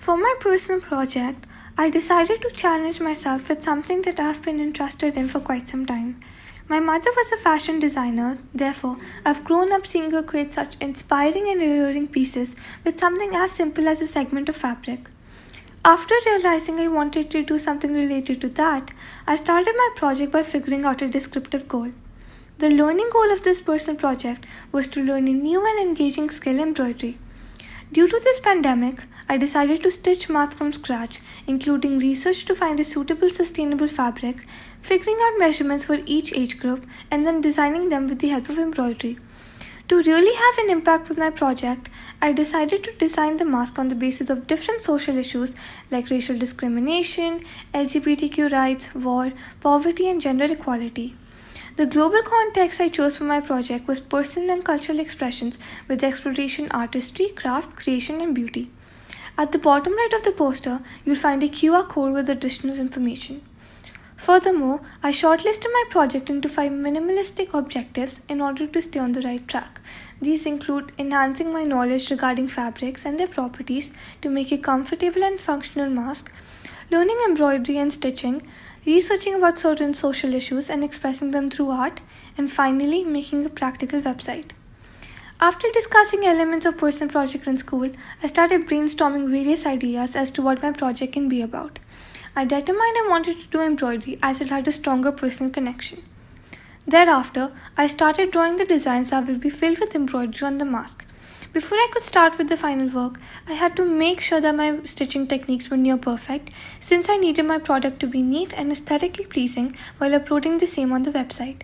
For my personal project, I decided to challenge myself with something that I've been interested in for quite some time. My mother was a fashion designer, therefore, I've grown up seeing her create such inspiring and alluring pieces with something as simple as a segment of fabric. After realizing I wanted to do something related to that, I started my project by figuring out a descriptive goal. The learning goal of this personal project was to learn a new and engaging skill, embroidery. Due to this pandemic, I decided to stitch masks from scratch, including research to find a suitable sustainable fabric, figuring out measurements for each age group, and then designing them with the help of embroidery. To really have an impact with my project, I decided to design the mask on the basis of different social issues like racial discrimination, LGBTQ rights, war, poverty, and gender equality. The global context I chose for my project was personal and cultural expressions with exploration artistry, craft, creation, and beauty. At the bottom right of the poster, you'll find a QR code with additional information. Furthermore, I shortlisted my project into 5 minimalistic objectives in order to stay on the right track. These include enhancing my knowledge regarding fabrics and their properties to make a comfortable and functional mask, learning embroidery and stitching, researching about certain social issues and expressing them through art, and finally, making a practical website. After discussing elements of personal project in school, I started brainstorming various ideas as to what my project can be about. I determined I wanted to do embroidery as it had a stronger personal connection. Thereafter, I started drawing the designs that would be filled with embroidery on the mask. Before I could start with the final work, I had to make sure that my stitching techniques were near perfect since I needed my product to be neat and aesthetically pleasing while uploading the same on the website.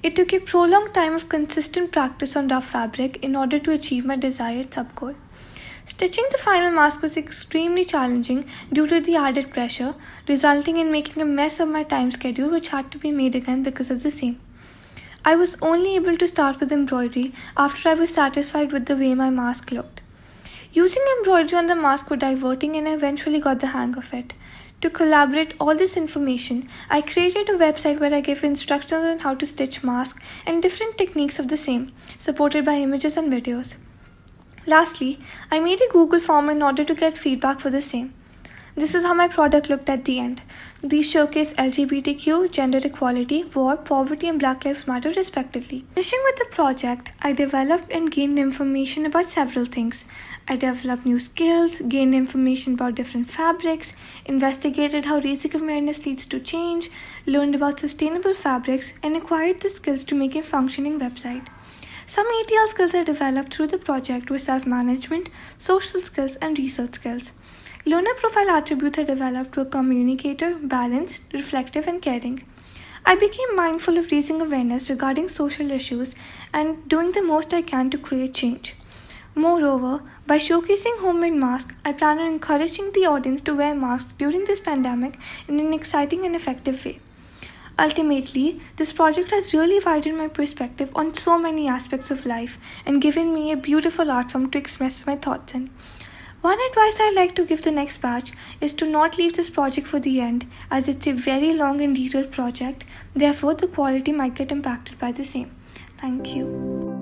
It took a prolonged time of consistent practice on rough fabric in order to achieve my desired sub-goal. Stitching the final mask was extremely challenging due to the added pressure, resulting in making a mess of my time schedule which had to be made again because of the same. I was only able to start with embroidery after I was satisfied with the way my mask looked. Using embroidery on the mask was diverting and I eventually got the hang of it. To collaborate all this information, I created a website where I give instructions on how to stitch masks and different techniques of the same, supported by images and videos. Lastly, I made a Google form in order to get feedback for the same. This is how my product looked at the end. These showcase LGBTQ, gender equality, war, poverty, and Black Lives Matter respectively. Finishing with the project, I developed and gained information about several things. I developed new skills, gained information about different fabrics, investigated how raising awareness leads to change, learned about sustainable fabrics, and acquired the skills to make a functioning website. Some ATL skills I developed through the project were self-management, social skills, and research skills. Learner profile attributes I developed were communicator, balanced, reflective, and caring. I became mindful of raising awareness regarding social issues and doing the most I can to create change. Moreover, by showcasing homemade masks, I plan on encouraging the audience to wear masks during this pandemic in an exciting and effective way. Ultimately, this project has really widened my perspective on so many aspects of life and given me a beautiful art form to express my thoughts in. One advice I'd like to give the next batch is to not leave this project for the end, as it's a very long and detailed project, therefore the quality might get impacted by the same. Thank you.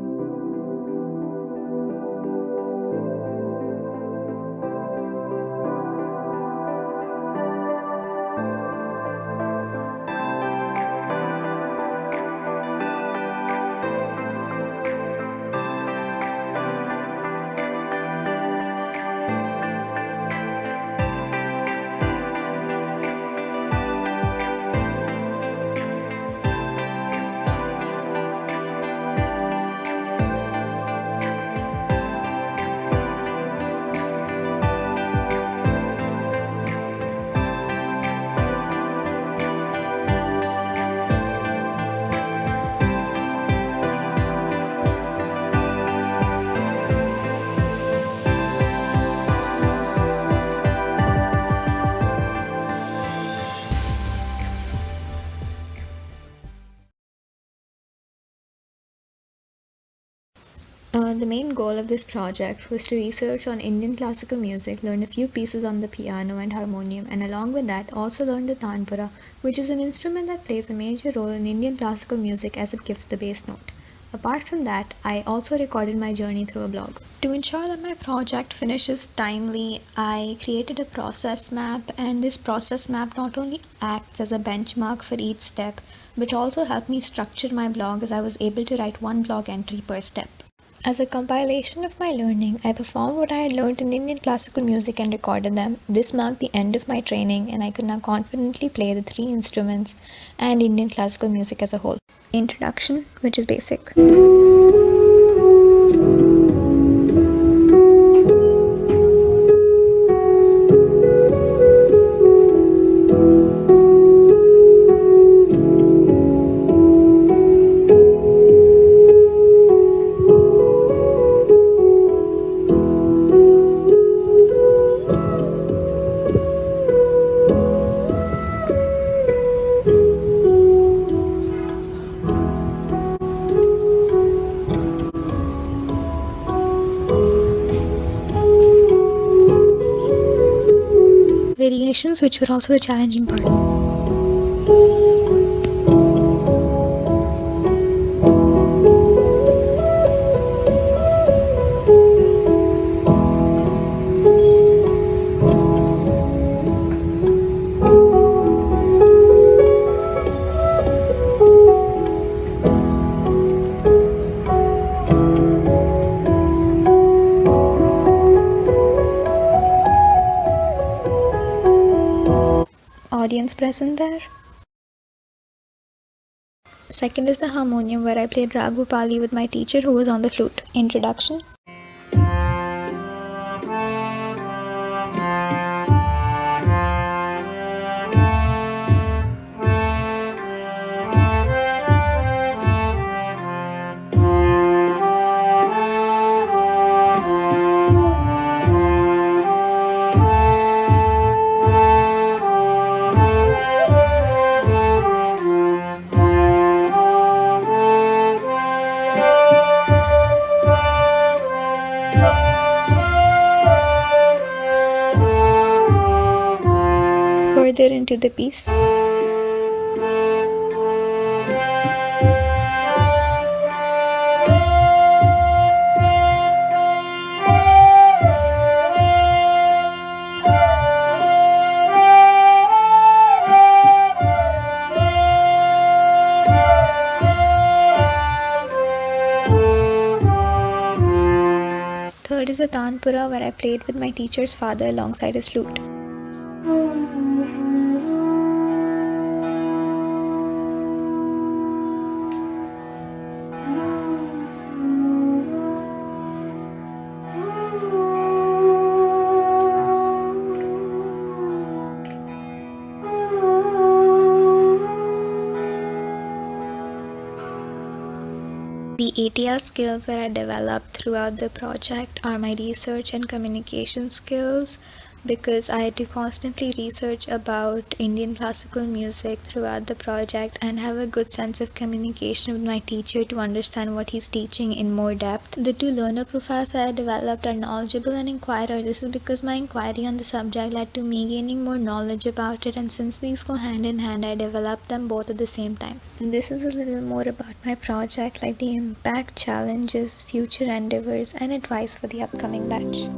The main goal of this project was to research on Indian classical music, learn a few pieces on the piano and harmonium, and along with that, also learn the tanpura, which is an instrument that plays a major role in Indian classical music as it gives the bass note. Apart from that, I also recorded my journey through a blog. To ensure that my project finishes timely, I created a process map, and this process map not only acts as a benchmark for each step, but also helped me structure my blog as I was able to write one blog entry per step. As a compilation of my learning, I performed what I had learned in Indian classical music and recorded them. This marked the end of my training, and I could now confidently play the three instruments and Indian classical music as a whole. Introduction, which is basic. Variations, which were also the challenging part. Audience present there. Second is the harmonium, where I played Raghupali with my teacher who was on the flute. Introduction. Further into the piece. Third is the Tanpura, where I played with my teacher's father alongside his flute. The ATL skills that I developed throughout the project are my research and communication skills, because I had to constantly research about Indian classical music throughout the project and have a good sense of communication with my teacher to understand what he's teaching in more depth. The two learner profiles that I developed are knowledgeable and inquirer. This is because my inquiry on the subject led to me gaining more knowledge about it, and since these go hand in hand, I developed them both at the same time. And this is a little more about my project, like the impact, challenges, future endeavors, and advice for the upcoming batch.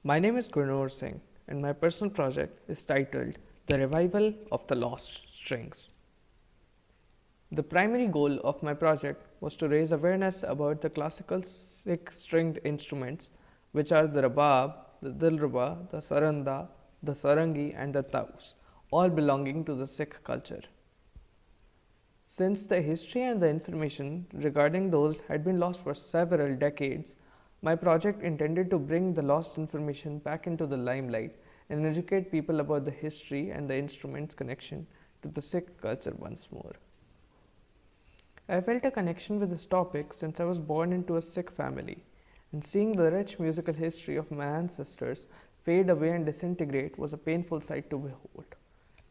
My name is Gurnoor Singh, and my personal project is titled The Revival of the Lost Strings. The primary goal of my project was to raise awareness about the classical six-stringed instruments, which are the rabab, the dilruba, the saranda, the sarangi, and the taus, all belonging to the Sikh culture. Since the history and the information regarding those had been lost for several decades, my project intended to bring the lost information back into the limelight and educate people about the history and the instrument's connection to the Sikh culture once more. I felt a connection with this topic since I was born into a Sikh family, and seeing the rich musical history of my ancestors fade away and disintegrate was a painful sight to behold.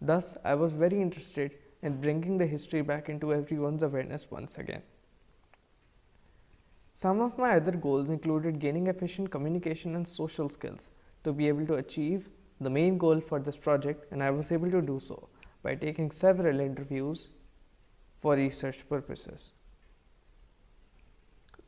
Thus, I was very interested in bringing the history back into everyone's awareness once again. Some of my other goals included gaining efficient communication and social skills to be able to achieve the main goal for this project, and I was able to do so by taking several interviews for research purposes.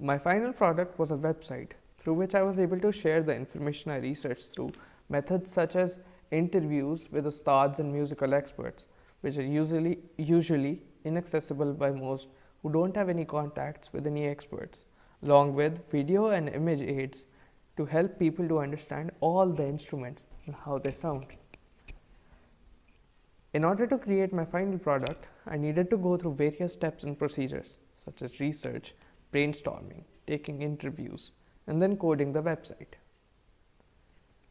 My final product was a website through which I was able to share the information I researched through methods such as interviews with ustads and musical experts, which are usually inaccessible by most who don't have any contacts with any experts, along with video and image aids to help people to understand all the instruments and how they sound. In order to create my final product, I needed to go through various steps and procedures such as research, brainstorming, taking interviews, and then coding the website.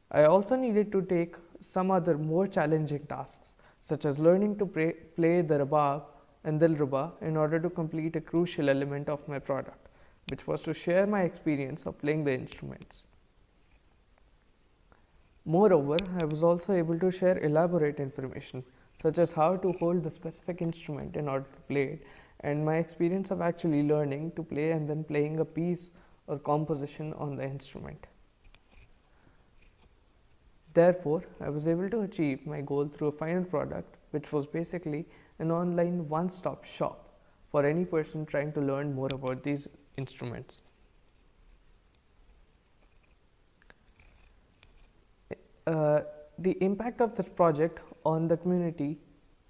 I also needed to take some other more challenging tasks such as learning to play the rabab and dilruba in order to complete a crucial element of my product, which was to share my experience of playing the instruments. Moreover, I was also able to share elaborate information such as how to hold the specific instrument in order to play it, and my experience of actually learning to play and then playing a piece or composition on the instrument. Therefore, I was able to achieve my goal through a final product, which was basically an online one-stop shop for any person trying to learn more about these instruments. The impact of this project on the community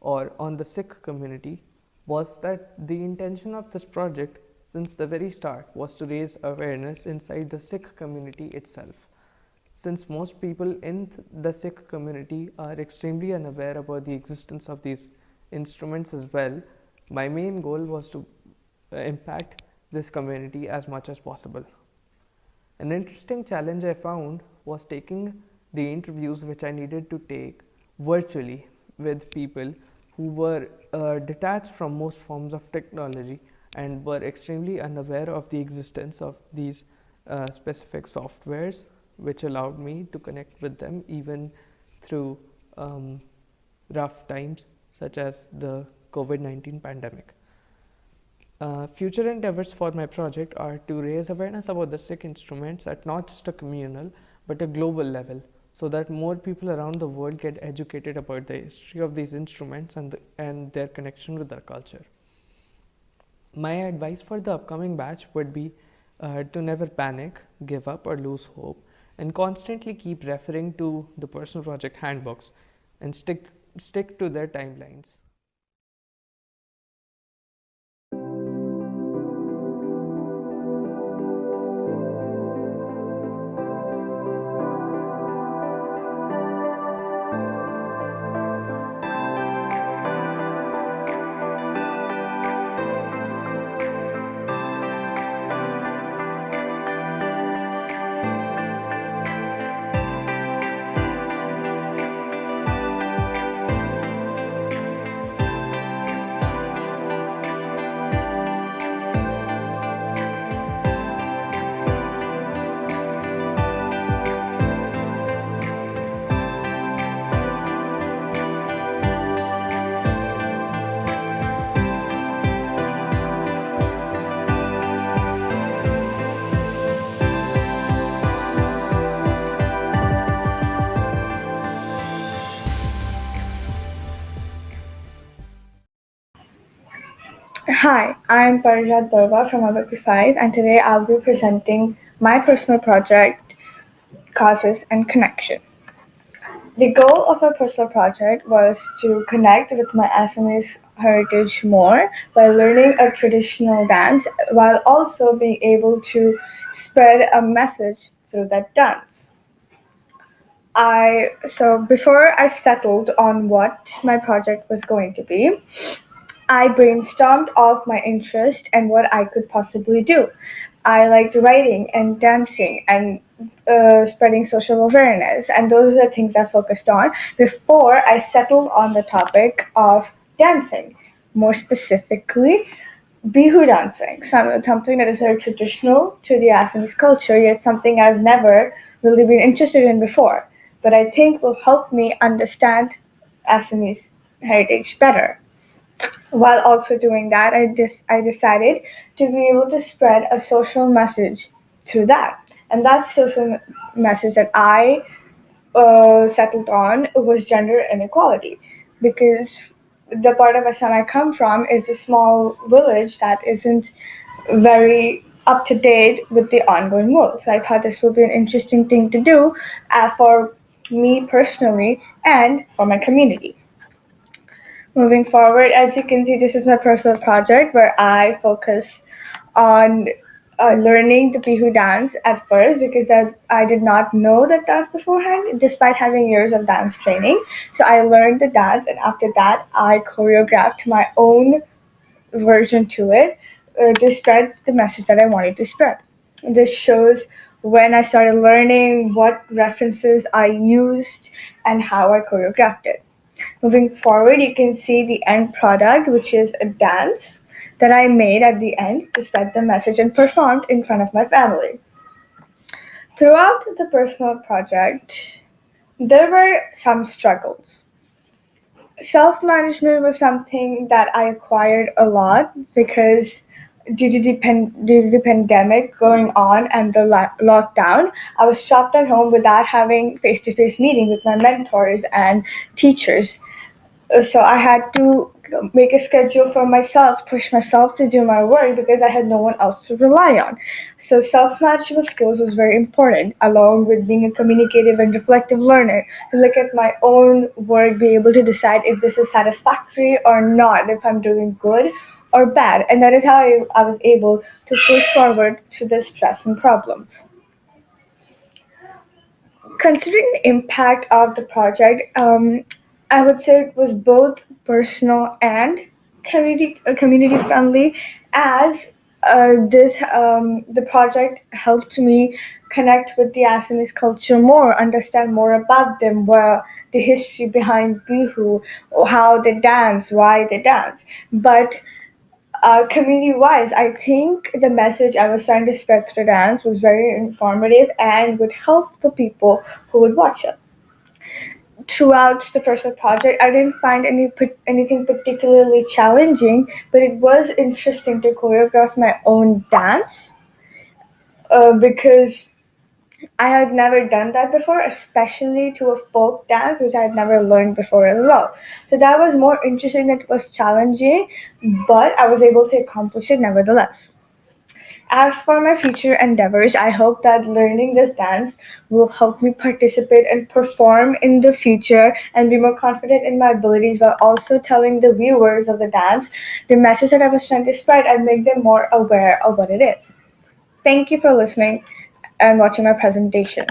or on the Sikh community was that the intention of this project since the very start was to raise awareness inside the Sikh community itself. Since most people in the Sikh community are extremely unaware about the existence of these instruments as well, my main goal was to impact this community as much as possible. An interesting challenge I found was taking the interviews which I needed to take virtually with people who were detached from most forms of technology and were extremely unaware of the existence of these specific softwares, which allowed me to connect with them even through rough times such as the COVID-19 pandemic. Future endeavors for my project are to raise awareness about the Sikh instruments at not just a communal but a global level, so that more people around the world get educated about the history of these instruments and their connection with their culture. My advice for the upcoming batch would be to never panic, give up, or lose hope, and constantly keep referring to the personal project handbooks and stick to their timelines. Hi, I'm Parijat Barwa from Abakri 5, and today I'll be presenting my personal project, Causes and Connection. The goal of my personal project was to connect with my Assamese heritage more by learning a traditional dance while also being able to spread a message through that dance. Before I settled on what my project was going to be, I brainstormed of my interest and what I could possibly do. I liked writing and dancing and spreading social awareness, and those are the things I focused on before I settled on the topic of dancing. More specifically, Bihu dancing, something that is very traditional to the Assamese culture, yet something I've never really been interested in before, but I think will help me understand Assamese heritage better. While also doing that, I decided to be able to spread a social message through that. And that message that I settled on was gender inequality, because the part of Assam I come from is a small village that isn't very up to date with the ongoing world. So I thought this would be an interesting thing to do for me personally and for my community. Moving forward, as you can see, this is my personal project where I focus on learning the Bihu dance at first, because that I did not know that dance beforehand, despite having years of dance training. So I learned the dance, and after that, I choreographed my own version to it to spread the message that I wanted to spread. This shows when I started learning, what references I used, and how I choreographed it. Moving forward, you can see the end product, which is a dance that I made at the end to spread the message and performed in front of my family. Throughout the personal project, there were some struggles. Self management was something that I acquired a lot because due to the pandemic going on and the lockdown, I was trapped at home without having face to face meeting with my mentors and teachers. So I had to make a schedule for myself, push myself to do my work because I had no one else to rely on. So self-management skills was very important, along with being a communicative and reflective learner, to look at my own work, be able to decide if this is satisfactory or not, if I'm doing good or bad. And that is how I was able to push forward through the stress and problems. Considering the impact of the project, I would say it was both personal and community friendly, as the project helped me connect with the Assamese culture more, understand more about them, where the history behind Bihu, how they dance, why they dance. But community wise, I think the message I was trying to spread through dance was very informative and would help the people who would watch it. Throughout the personal project, I didn't find anything particularly challenging, but it was interesting to choreograph my own dance because I had never done that before, especially to a folk dance, which I had never learned before as well. So that was more interesting. It was challenging, but I was able to accomplish it nevertheless. As for my future endeavors, I hope that learning this dance will help me participate and perform in the future and be more confident in my abilities, while also telling the viewers of the dance the message that I was trying to spread and make them more aware of what it is. Thank you for listening and watching my presentation.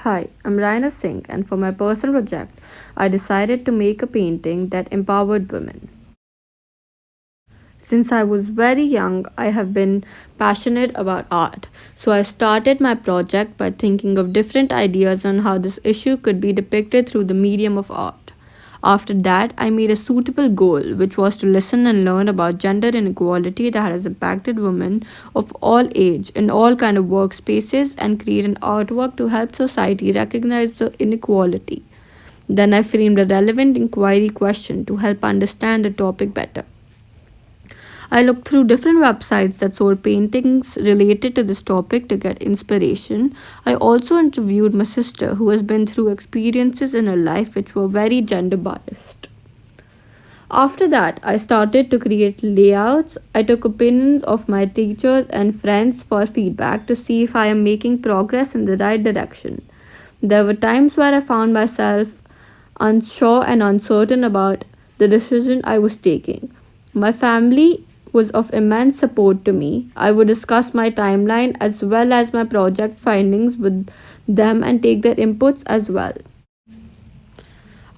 Hi, I'm Raina Singh, and for my personal project, I decided to make a painting that empowered women. Since I was very young, I have been passionate about art. So I started my project by thinking of different ideas on how this issue could be depicted through the medium of art. After that, I made a suitable goal, which was to listen and learn about gender inequality that has impacted women of all age in all kind of workspaces and create an artwork to help society recognize the inequality. Then I framed a relevant inquiry question to help understand the topic better. I looked through different websites that sold paintings related to this topic to get inspiration. I also interviewed my sister, who has been through experiences in her life which were very gender biased. After that, I started to create layouts. I took opinions of my teachers and friends for feedback to see if I am making progress in the right direction. There were times where I found myself unsure and uncertain about the decision I was taking. My family was of immense support to me. I would discuss my timeline as well as my project findings with them and take their inputs as well.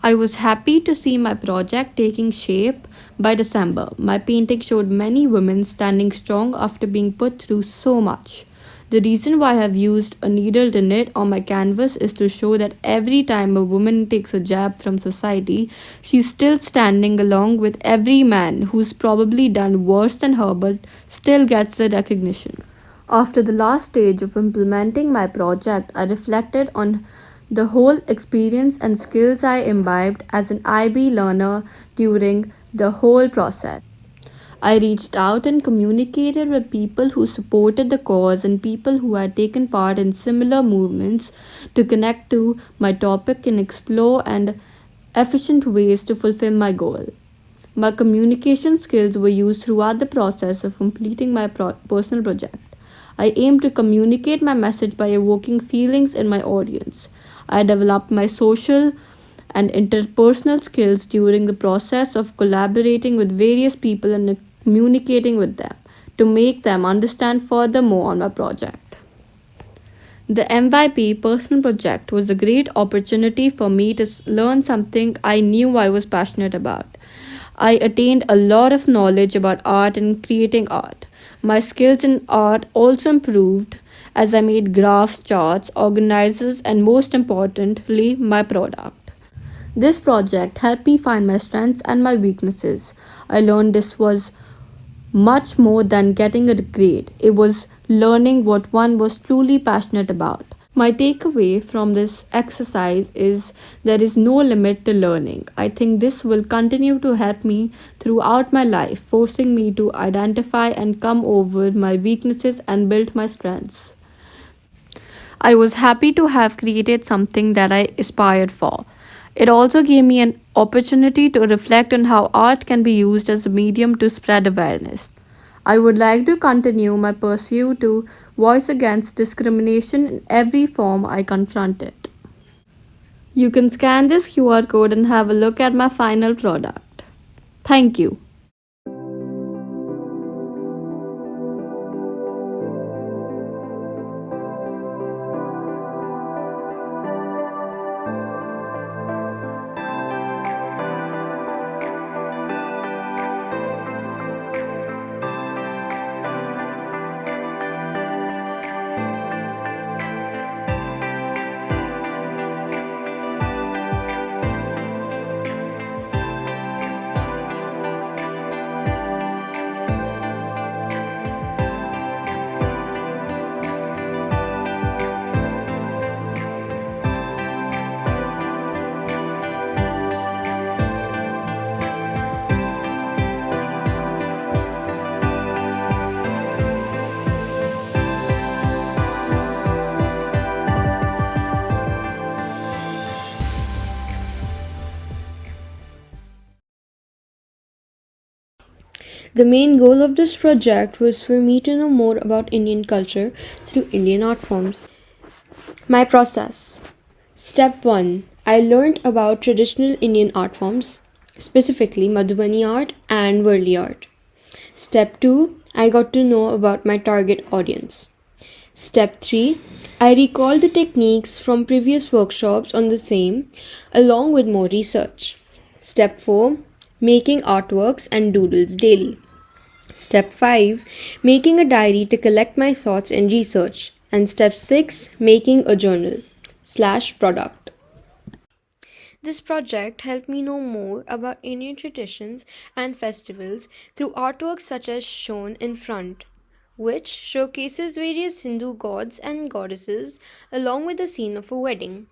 I was happy to see my project taking shape. By December, my painting showed many women standing strong after being put through so much. The reason why I have used a needle to knit on my canvas is to show that every time a woman takes a jab from society, she's still standing along with every man who's probably done worse than her but still gets the recognition. After the last stage of implementing my project, I reflected on the whole experience and skills I imbibed as an IB learner during the whole process. I reached out and communicated with people who supported the cause and people who had taken part in similar movements to connect to my topic and explore and efficient ways to fulfill my goal. My communication skills were used throughout the process of completing my personal project. I aimed to communicate my message by evoking feelings in my audience. I developed my social and interpersonal skills during the process of collaborating with various people and communicating with them to make them understand furthermore on my project. The MYP personal project was a great opportunity for me to learn something I knew I was passionate about. I attained a lot of knowledge about art and creating art. My skills in art also improved as I made graphs, charts, organizers, and most importantly, my product. This project helped me find my strengths and my weaknesses. I learned this was much more than getting a grade. It was learning what one was truly passionate about. My takeaway from this exercise is there is no limit to learning. I think this will continue to help me throughout my life, forcing me to identify and come over my weaknesses and build my strengths. I was happy to have created something that I aspired for. It also gave me an opportunity to reflect on how art can be used as a medium to spread awareness. I would like to continue my pursuit to voice against discrimination in every form I confront it. You can scan this QR code and have a look at my final product. Thank you. The main goal of this project was for me to know more about Indian culture through Indian art forms. My process. Step 1. I learned about traditional Indian art forms, specifically Madhubani art and Worli art. Step 2. I got to know about my target audience. Step 3. I recall the techniques from previous workshops on the same, along with more research. Step 4. Making artworks and doodles daily. Step 5. Making a diary to collect my thoughts and research. And step 6. Making a journal/product. This project helped me know more about Indian traditions and festivals through artworks such as shown in front, which showcases various Hindu gods and goddesses along with the scene of a wedding.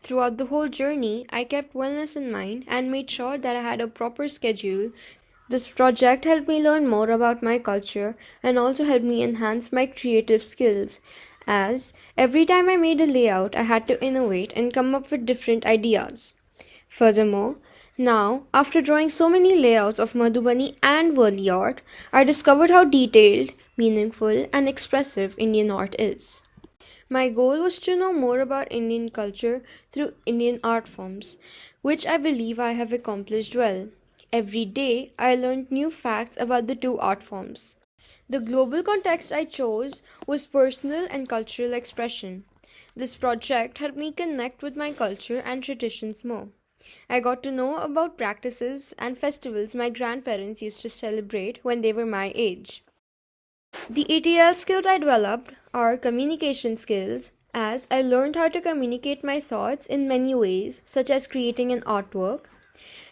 Throughout the whole journey, I kept wellness in mind and made sure that I had a proper schedule. This project helped me learn more about my culture and also helped me enhance my creative skills. As every time I made a layout, I had to innovate and come up with different ideas. Furthermore, now, after drawing so many layouts of Madhubani and Worli art, I discovered how detailed, meaningful, and expressive Indian art is. My goal was to know more about Indian culture through Indian art forms, which I believe I have accomplished well. Every day, I learned new facts about the two art forms. The global context I chose was personal and cultural expression. This project helped me connect with my culture and traditions more. I got to know about practices and festivals my grandparents used to celebrate when they were my age. The ATL skills I developed are communication skills, as I learned how to communicate my thoughts in many ways, such as creating an artwork.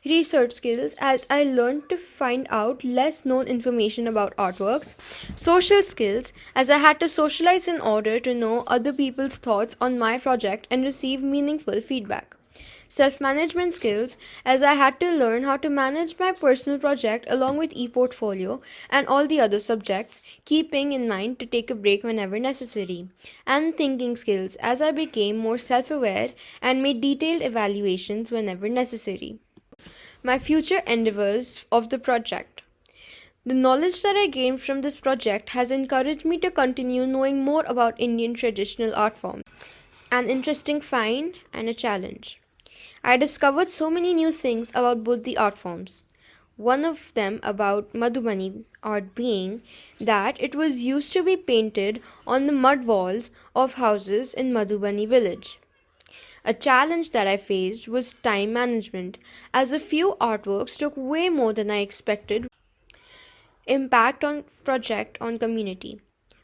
Research skills, as I learned to find out less known information about artworks. Social skills, as I had to socialize in order to know other people's thoughts on my project and receive meaningful feedback. Self management skills, as I had to learn how to manage my personal project along with e-portfolio and all the other subjects, keeping in mind to take a break whenever necessary. And thinking skills, as I became more self aware and made detailed evaluations whenever necessary. My future endeavors of the project. The knowledge that I gained from this project has encouraged me to continue knowing more about Indian traditional art forms. An interesting find and a challenge. I discovered so many new things about both the art forms. One of them about Madhubani art being that it was used to be painted on the mud walls of houses in Madhubani village. A challenge that I faced was time management, as a few artworks took way more than I expected. Impact on project on community,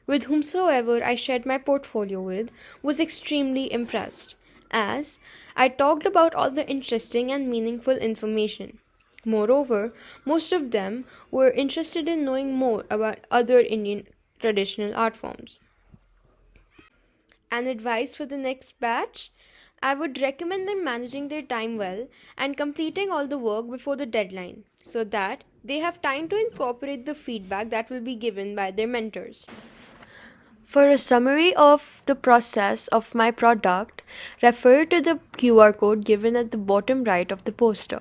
with whomsoever I shared my portfolio with, was extremely impressed, as I talked about all the interesting and meaningful information. Moreover, most of them were interested in knowing more about other Indian traditional art forms. And advice for the next batch? I would recommend them managing their time well and completing all the work before the deadline so that they have time to incorporate the feedback that will be given by their mentors. For a summary of the process of my product, refer to the QR code given at the bottom right of the poster.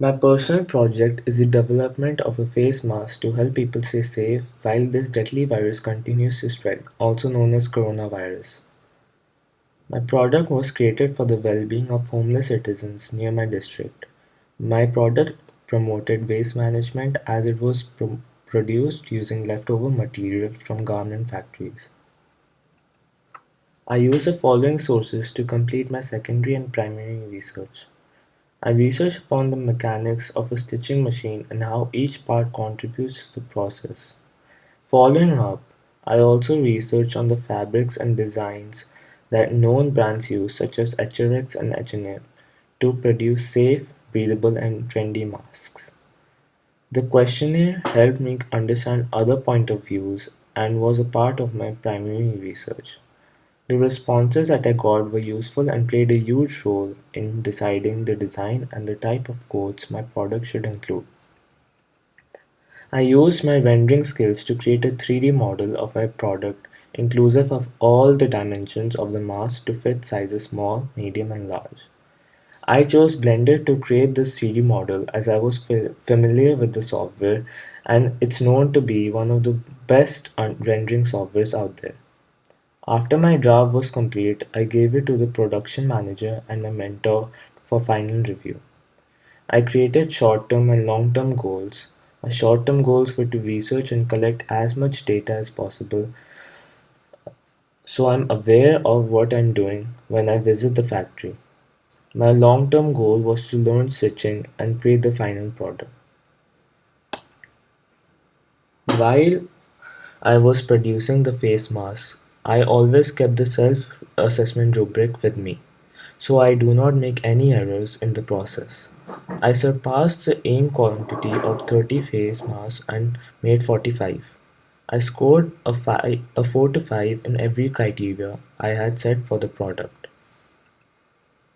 My personal project is the development of a face mask to help people stay safe while this deadly virus continues to spread, also known as coronavirus. My product was created for the well being of homeless citizens near my district. My product promoted waste management as it was produced using leftover material from garment factories. I used the following sources to complete my secondary and primary research. I researched upon the mechanics of a stitching machine and how each part contributes to the process. Following up, I also researched on the fabrics and designs that known brands use, such as HRX and H&M, to produce safe, breathable, and trendy masks. The questionnaire helped me understand other point of views and was a part of my primary research. The responses that I got were useful and played a huge role in deciding the design and the type of coats my product should include. I used my rendering skills to create a 3D model of my product inclusive of all the dimensions of the mask to fit sizes small, medium, and large. I chose Blender to create this 3D model as I was familiar with the software and it's known to be one of the best rendering softwares out there. After my draft was complete, I gave it to the production manager and my mentor for final review. I created short-term and long-term goals. My short-term goals were to research and collect as much data as possible so I'm aware of what I'm doing when I visit the factory. My long-term goal was to learn stitching and create the final product. While I was producing the face mask, I always kept the self-assessment rubric with me, so I do not make any errors in the process. I surpassed the aim quantity of 30 face masks and made 45. I scored a 4 to 5 in every criteria I had set for the product.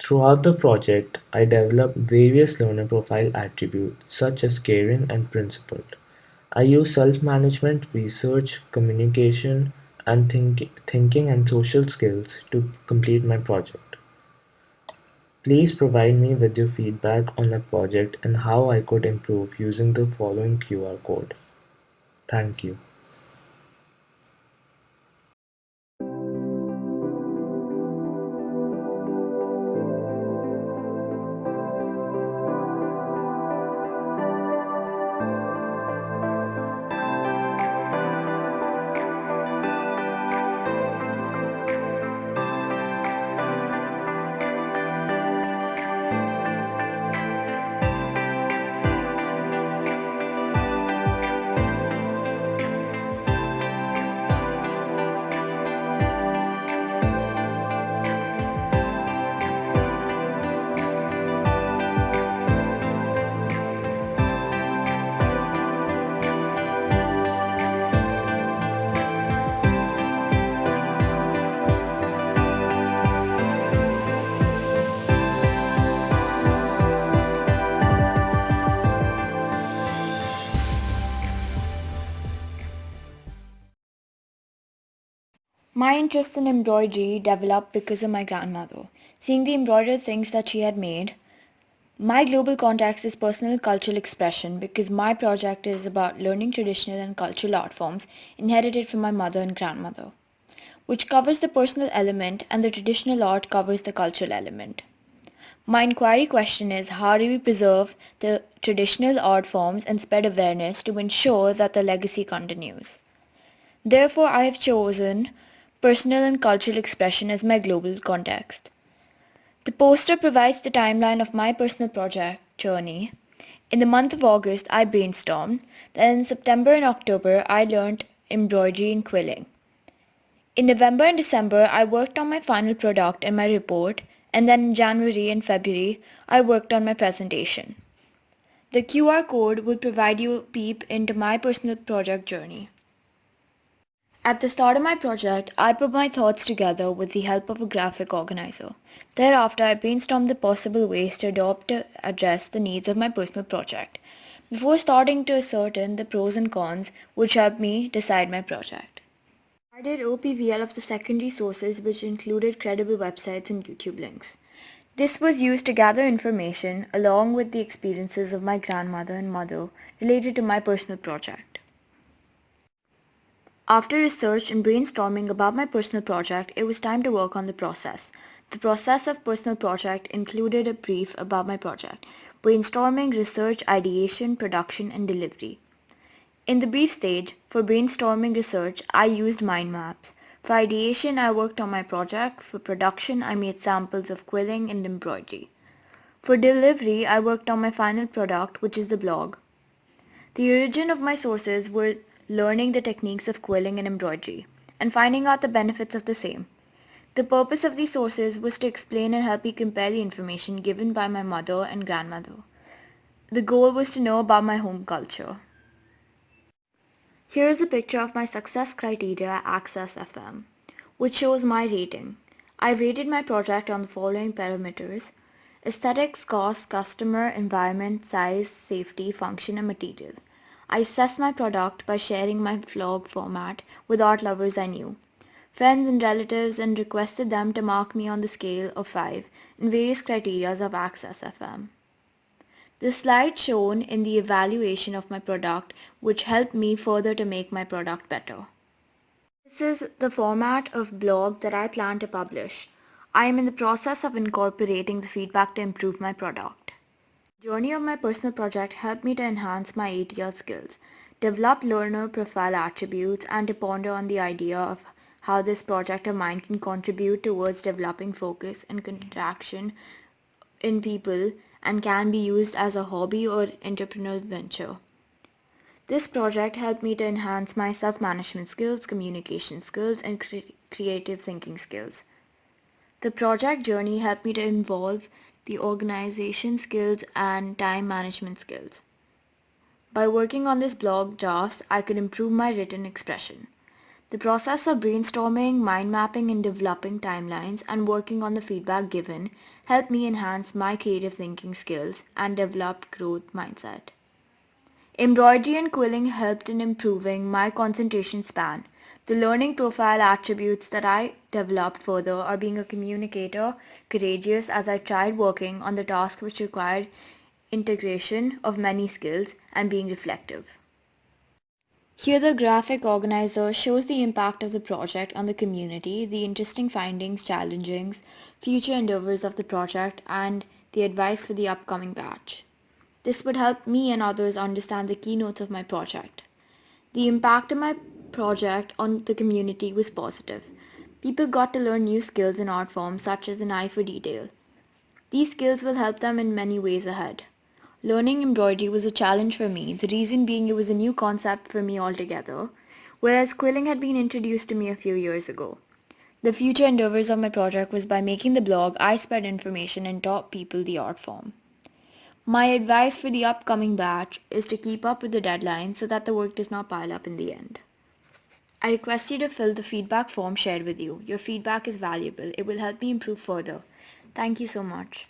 Throughout the project, I developed various learner profile attributes such as caring and principled. I use self-management, research, communication, and thinking and social skills to complete my project. Please provide me with your feedback on my project and how I could improve using the following QR code. Thank you. My interest in embroidery developed because of my grandmother. Seeing the embroidered things that she had made, my global context is personal cultural expression because my project is about learning traditional and cultural art forms inherited from my mother and grandmother, which covers the personal element and the traditional art covers the cultural element. My inquiry question is how do we preserve the traditional art forms and spread awareness to ensure that the legacy continues? Therefore, I have chosen personal and cultural expression as my global context. The poster provides the timeline of my personal project journey. In the month of August, I brainstormed. Then in September and October, I learned embroidery and quilling. In November and December, I worked on my final product and my report. And then in January and February, I worked on my presentation. The QR code will provide you a peep into my personal project journey. At the start of my project, I put my thoughts together with the help of a graphic organizer. Thereafter, I brainstormed the possible ways to adopt to address the needs of my personal project, before starting to ascertain the pros and cons which helped me decide my project. I did OPVL of the secondary sources which included credible websites and YouTube links. This was used to gather information along with the experiences of my grandmother and mother related to my personal project. After research and brainstorming about my personal project, it was time to work on the process. The process of personal project included a brief about my project, brainstorming, research, ideation, production, and delivery. In the brief stage, for brainstorming research, I used mind maps. For ideation, I worked on my project. For production, I made samples of quilling and embroidery. For delivery, I worked on my final product, which is the blog. The origin of my sources were learning the techniques of quilling and embroidery, and finding out the benefits of the same. The purpose of these sources was to explain and help me compare the information given by my mother and grandmother. The goal was to know about my home culture. Here is a picture of my success criteria at Access FM, which shows my rating. I rated my project on the following parameters: aesthetics, cost, customer, environment, size, safety, function, and material. I assessed my product by sharing my vlog format with art lovers I knew, friends and relatives, and requested them to mark me on the scale of 5 in various criteria of Access FM. The slide shown in the evaluation of my product, which helped me further to make my product better. This is the format of blog that I plan to publish. I am in the process of incorporating the feedback to improve my product. The journey of my personal project helped me to enhance my ATL skills, develop learner profile attributes, and to ponder on the idea of how this project of mine can contribute towards developing focus and contraction in people and can be used as a hobby or entrepreneurial venture. This project helped me to enhance my self-management skills, communication skills, and creative thinking skills. The project journey helped me to involve the organization skills and time management skills. By working on this blog drafts, I could improve my written expression. The process of brainstorming, mind mapping, and developing timelines and working on the feedback given helped me enhance my creative thinking skills and developed growth mindset. Embroidery and quilling helped in improving my concentration span. The learning profile attributes that I developed further are being a communicator, courageous as I tried working on the task which required integration of many skills, and being reflective. Here the graphic organizer shows the impact of the project on the community, the interesting findings, challenges, future endeavors of the project, and the advice for the upcoming batch. This would help me and others understand the keynotes of my project. The impact of my project on the community was positive. People got to learn new skills in art forms such as an eye for detail. These skills will help them in many ways ahead. Learning embroidery was a challenge for me, the reason being it was a new concept for me altogether, whereas quilling had been introduced to me a few years ago. The future endeavors of my project was by making the blog, I spread information and taught people the art form. My advice for the upcoming batch is to keep up with the deadline so that the work does not pile up in the end. I request you to fill the feedback form shared with you. Your feedback is valuable. It will help me improve further. Thank you so much.